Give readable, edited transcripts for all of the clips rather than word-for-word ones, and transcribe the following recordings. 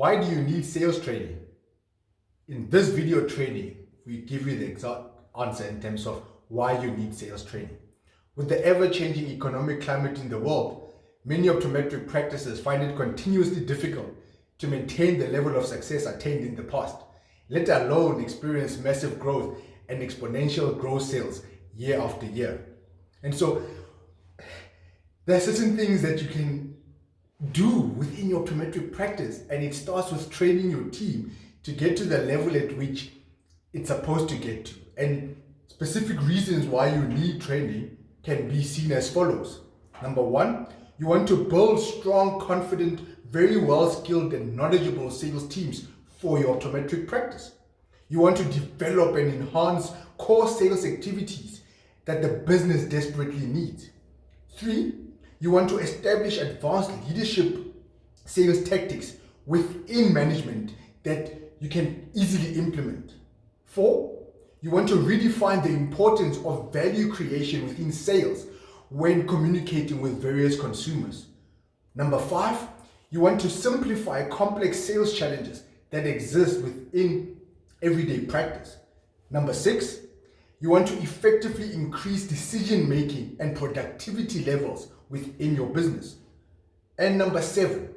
Why do you need sales training? In this video training, we give you the exact answer in terms of why you need sales training. With the ever-changing economic climate in the world, many optometric practices find it continuously difficult to maintain the level of success attained in the past, let alone experience massive growth and exponential growth sales year after year. And so there are certain things that you can do within your optometric practice, and it starts with training your team to get to the level at which it's supposed to get to. And specific reasons why you need training can be seen as follows. Number one, you want to build strong, confident, very well-skilled and knowledgeable sales teams for your optometric practice. You want to develop and enhance core sales activities that the business desperately needs. 3, you want to establish advanced leadership sales tactics within management that you can easily implement. 4, you want to redefine the importance of value creation within sales when communicating with various consumers. Number 5, you want to simplify complex sales challenges that exist within everyday practice. Number 6, you want to effectively increase decision-making and productivity levels within your business. And number 7,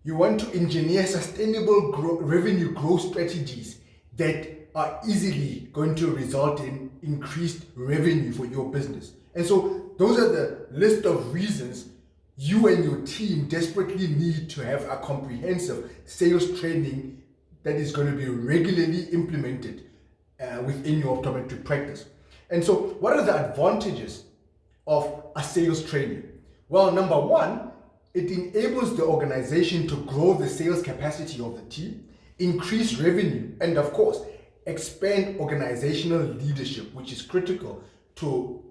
you want to engineer sustainable revenue growth strategies that are easily going to result in increased revenue for your business. And so those are the list of reasons you and your team desperately need to have a comprehensive sales training that is going to be regularly implemented within your optometric practice. And so what are the advantages of a sales training? Well, number one, it enables the organization to grow the sales capacity of the team, increase revenue, and of course, expand organizational leadership, which is critical to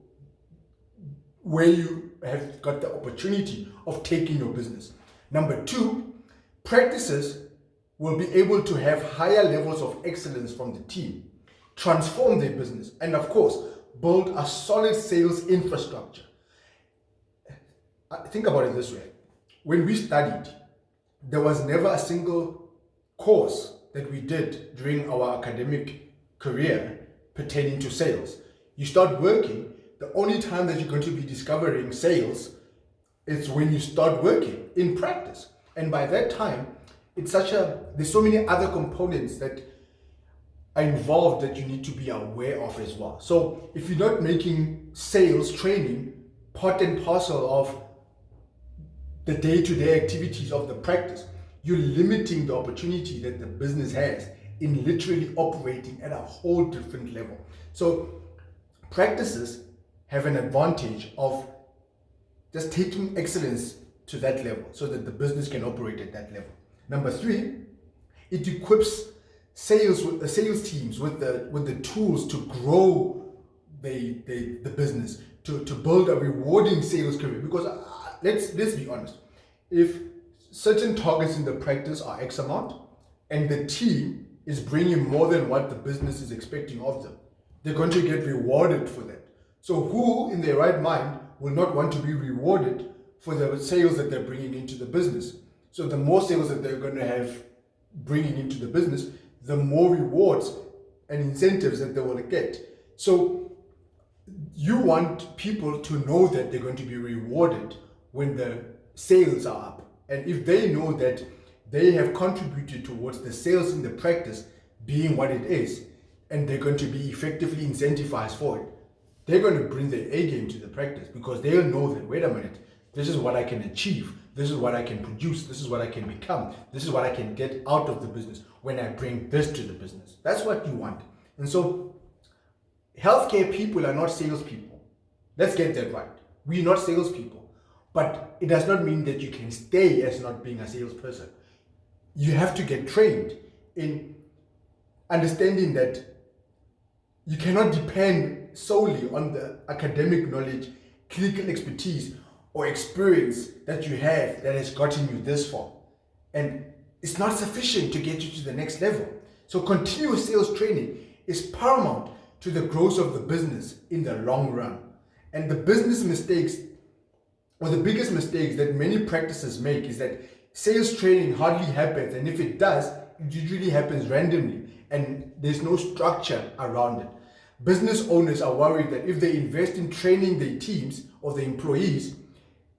where you have got the opportunity of taking your business. Number 2, practices will be able to have higher levels of excellence from the team, transform their business, and of course, build a solid sales infrastructure. Think about it this way. When we studied, there was never a single course that we did during our academic career pertaining to sales. You start working, the only time that you're going to be discovering sales is when you start working in practice. And by that time, there's so many other components that are involved that you need to be aware of as well. So if you're not making sales training part and parcel of the day-to-day activities of the practice, you're limiting the opportunity that the business has in literally operating at a whole different level. So practices have an advantage of just taking excellence to that level so that the business can operate at that level. Number 3, it equips sales teams with the tools to grow the business, to build a rewarding sales career. Because let's be honest, if certain targets in the practice are X amount and the team is bringing more than what the business is expecting of them, they're going to get rewarded for that. So who in their right mind will not want to be rewarded for the sales that they're bringing into the business? So the more sales that they're going to have bringing into the business, the more rewards and incentives that they will get. So you want people to know that they're going to be rewarded when the sales are up. And if they know that they have contributed towards the sales in the practice being what it is, and they're going to be effectively incentivized for it, they're going to bring their A game to the practice, because they'll know that, wait a minute, this is what I can achieve, this is what I can produce, this is what I can become, this is what I can get out of the business when I bring this to the business. That's what you want. And so healthcare people are not salespeople. Let's get that right. We're not salespeople. But it does not mean that you can stay as not being a salesperson. You have to get trained in understanding that you cannot depend solely on the academic knowledge, clinical expertise, or experience that you have that has gotten you this far. And it's not sufficient to get you to the next level. So continuous sales training is paramount to the growth of the business in the long run. And the business mistakes, or the biggest mistakes that many practices make, is that sales training hardly happens, and if it does, it usually happens randomly and there's no structure around it. Business owners are worried that if they invest in training their teams or the employees,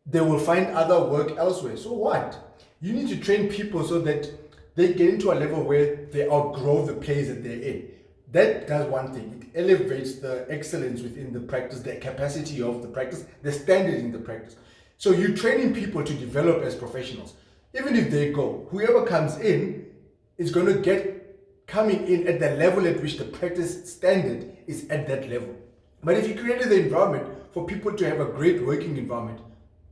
they will find other work elsewhere. So what? You need to train people so that they get into a level where they outgrow the place that they're in. That does one thing. It elevates the excellence within the practice, the capacity of the practice, the standard in the practice. So you're training people to develop as professionals. Even if they go, whoever comes in is going to get coming in at the level at which the practice standard is at that level. But if you created the environment for people to have a great working environment,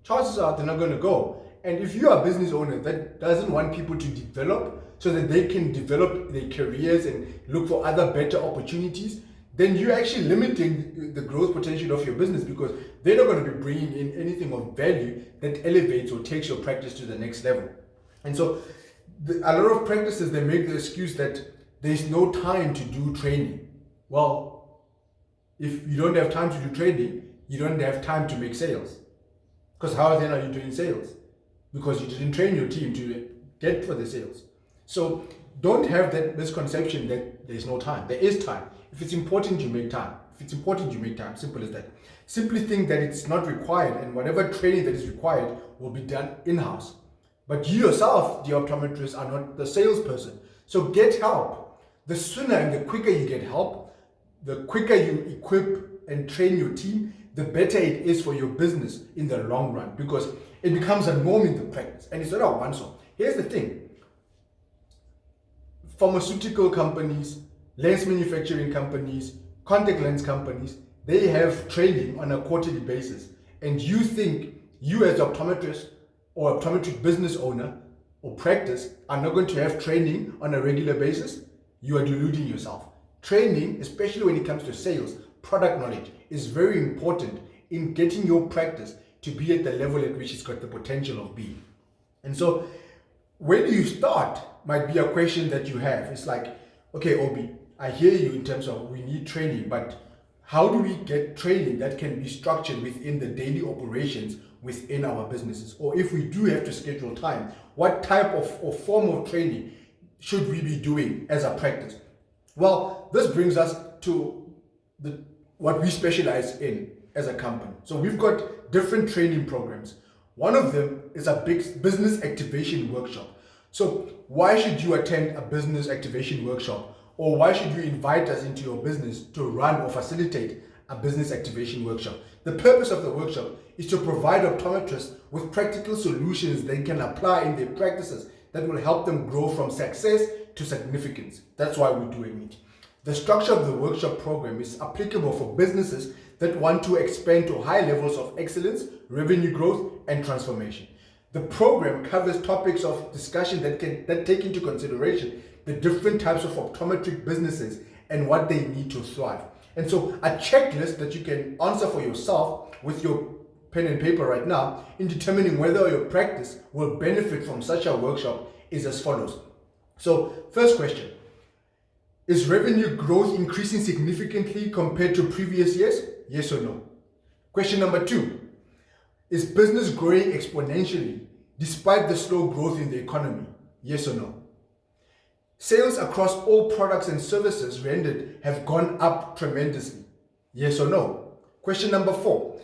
chances are they're not going to go. And if you are a business owner that doesn't want people to develop so that they can develop their careers and look for other better opportunities, then you're actually limiting the growth potential of your business, because they're not going to be bringing in anything of value that elevates or takes your practice to the next level. And so a lot of practices, they make the excuse that there's no time to do training. Well, if you don't have time to do training, you don't have time to make sales. Because how then are you doing sales? Because you didn't train your team to get for the sales. So don't have that misconception that there's no time. There is time. If it's important, you make time. If it's important, you make time. Simple as that. Simply think that it's not required, and whatever training that is required will be done in-house. But you yourself, the optometrist, are not the salesperson. So get help. The sooner and the quicker you get help, the quicker you equip and train your team, the better it is for your business in the long run, because it becomes a norm in the practice and it's not a once-off. Here's the thing. Pharmaceutical companies, lens manufacturing companies, contact lens companies, they have training on a quarterly basis. And you think you as an optometrist or optometric business owner or practice are not going to have training on a regular basis? You are deluding yourself. Training, especially when it comes to sales, product knowledge, is very important in getting your practice to be at the level at which it's got the potential of being. And so when you start might be a question that you have. It's like, okay, Obi, I hear you in terms of we need training, but how do we get training that can be structured within the daily operations within our businesses? Or if we do have to schedule time, what type of or form of training should we be doing as a practice? Well, this brings us to what we specialize in as a company. So we've got different training programs. One of them is a big business activation workshop. So why should you attend a business activation workshop? Or why should you invite us into your business to run or facilitate a business activation workshop? The purpose of the workshop is to provide optometrists with practical solutions they can apply in their practices that will help them grow from success to significance. That's why we're doing it. The structure of the workshop program is applicable for businesses that want to expand to high levels of excellence, revenue growth, and transformation. The program covers topics of discussion that take into consideration the different types of optometric businesses and what they need to thrive. And so a checklist that you can answer for yourself with your pen and paper right now in determining whether your practice will benefit from such a workshop is as follows. So first question, is revenue growth increasing significantly compared to previous years? Yes or no? Question number 2, is business growing exponentially despite the slow growth in the economy? Yes or no? Sales across all products and services rendered have gone up tremendously. Yes or no? Question number 4,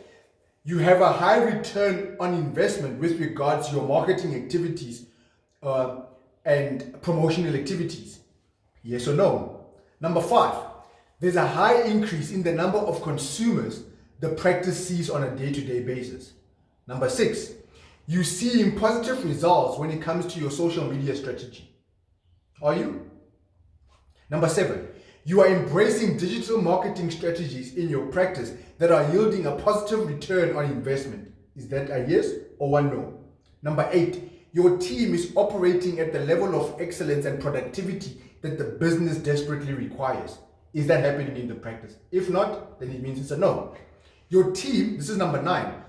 you have a high return on investment with regards to your marketing activities and promotional activities. Yes or no? Number 5, there's a high increase in the number of consumers the practice sees on a day-to-day basis. Number 6, you see positive results when it comes to your social media strategy. Are you? Number 7, you are embracing digital marketing strategies in your practice that are yielding a positive return on investment. Is that a yes or a no? Number 8, your team is operating at the level of excellence and productivity that the business desperately requires. Is that happening in the practice? If not, then it means it's a no. Your team, this is number 9,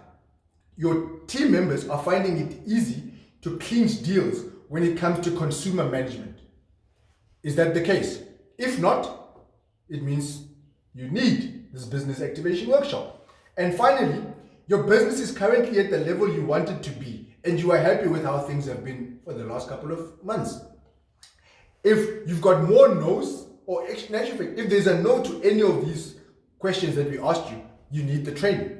your team members are finding it easy to clinch deals when it comes to consumer management. Is that the case? If not, it means you need this business activation workshop. And finally, your business is currently at the level you want it to be and you are happy with how things have been for the last couple of months. If you've got more no's, or in actual fact, if there's a no to any of these questions that we asked you, you need the training.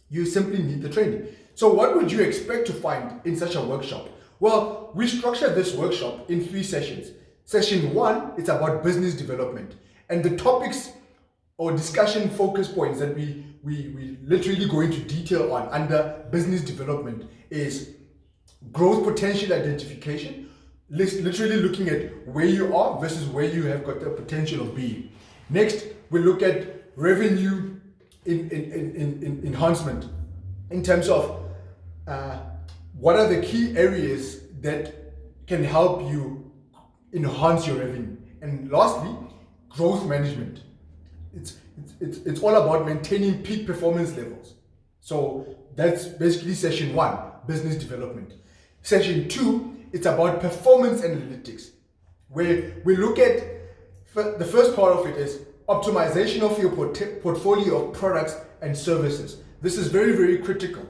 You simply need the training. So what would you expect to find in such a workshop? Well, we structured this workshop in 3 sessions. Session 1, it's about business development. And the topics or discussion focus points that we literally go into detail on under business development is growth potential identification, literally looking at where you are versus where you have got the potential of being. Next, we look at revenue enhancement in terms of what are the key areas that can help you enhance your revenue. And lastly, growth management. It's all about maintaining peak performance levels. So that's basically session 1, business development. Session 2, it's about performance analytics, where we look at the first part of it is optimization of your portfolio of products and services. This is very, very critical.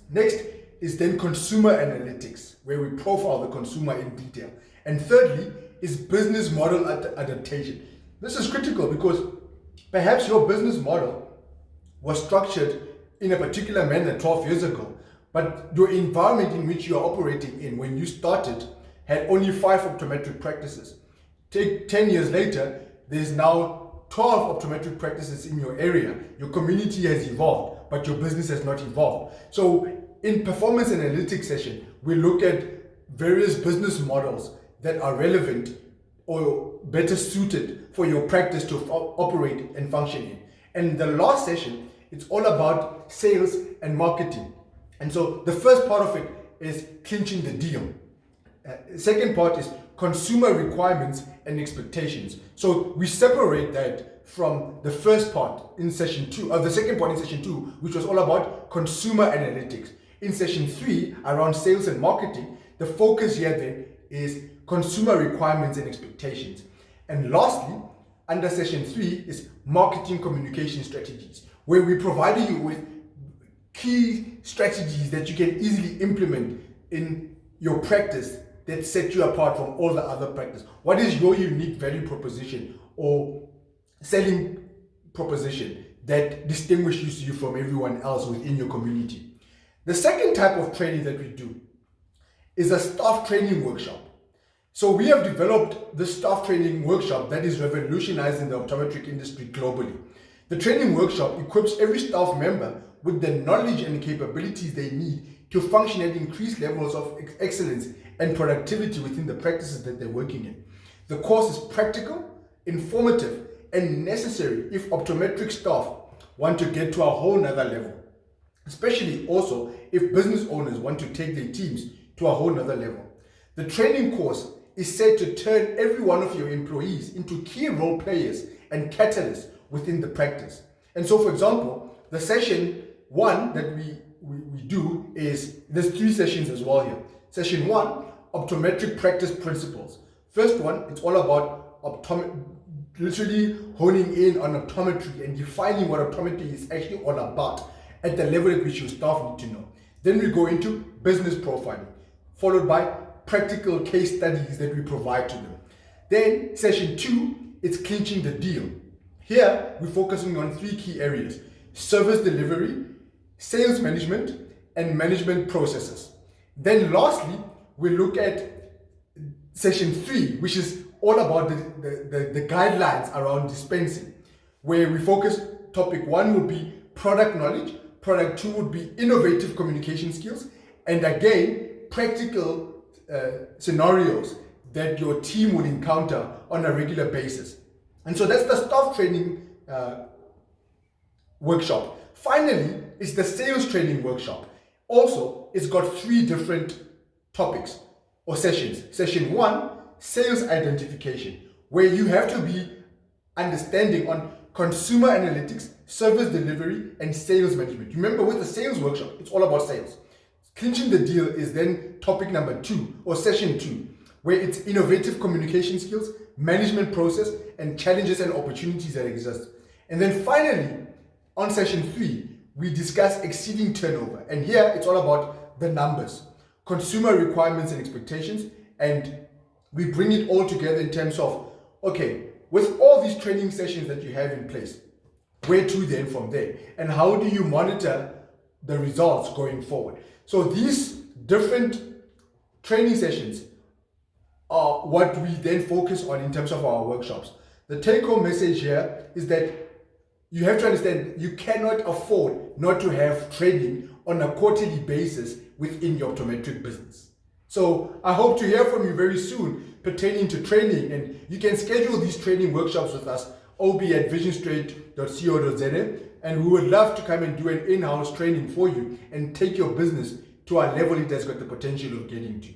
Next is then consumer analytics, where we profile the consumer in detail. And thirdly is business model adaptation. This is critical because perhaps your business model was structured in a particular manner 12 years ago, but your environment in which you are operating in when you started had only 5 optometric practices. Take 10 years later, there's now 12 optometric practices in your area. Your community has evolved, but your business has not evolved. So in performance analytics session, we look at various business models that are relevant or better suited for your practice to operate and function in. And the last session, it's all about sales and marketing. And so the first part of it is clinching the deal. Second part is consumer requirements and expectations. So we separate that from the first part in session 2, or the second part in session 2, which was all about consumer analytics. In session 3, around sales and marketing, the focus here then is consumer requirements and expectations. And lastly, under session 3 is marketing communication strategies, where we provide you with key strategies that you can easily implement in your practice that set you apart from all the other practice. What is your unique value proposition or selling proposition that distinguishes you from everyone else within your community? The second type of training that we do is a staff training workshop. So we have developed the staff training workshop that is revolutionizing the optometric industry globally. The training workshop equips every staff member with the knowledge and capabilities they need to function at increased levels of excellence and productivity within the practices that they're working in. The course is practical, informative, and necessary if optometric staff want to get to a whole nother level, especially also if business owners want to take their teams to a whole nother level. The training course is set to turn every one of your employees into key role players and catalysts within the practice. And so, for example, the session 1 that we do is, there's 3 sessions as well here. Session 1, optometric practice principles. First one, it's all about literally honing in on optometry and defining what optometry is actually all about at the level at which your staff need to know. Then we go into business profiling, followed by practical case studies that we provide to them. Then session 2, it's clinching the deal. Here, we're focusing on 3 key areas: service delivery, sales management, and management processes. Then lastly, we look at session 3, which is all about the guidelines around dispensing, where we focus, topic 1 would be product knowledge, product 2 would be innovative communication skills, and again, practical scenarios that your team would encounter on a regular basis. And so that's the staff training workshop. Finally, is the sales training workshop. Also, it's got 3 different topics or sessions. Session 1, sales identification, where you have to be understanding on consumer analytics, service delivery, and sales management. Remember, with the sales workshop, it's all about sales. Clinching the deal is then topic number 2 or session 2, where it's innovative communication skills, management process, and challenges and opportunities that exist. And then finally, on session 3, we discuss exceeding turnover. And here it's all about the numbers. consumer requirements and expectations, and we bring it all together in terms of, okay, with all these training sessions that you have in place, where to then from there, and how do you monitor the results going forward? So these different training sessions are what we then focus on in terms of our workshops. The take-home message here is that you have to understand you cannot afford not to have training on a quarterly basis within your optometric business. So I hope to hear from you very soon pertaining to training, and you can schedule these training workshops with us, ob@visionstraight.co.za, and we would love to come and do an in-house training for you and take your business to a level it has got the potential of getting to.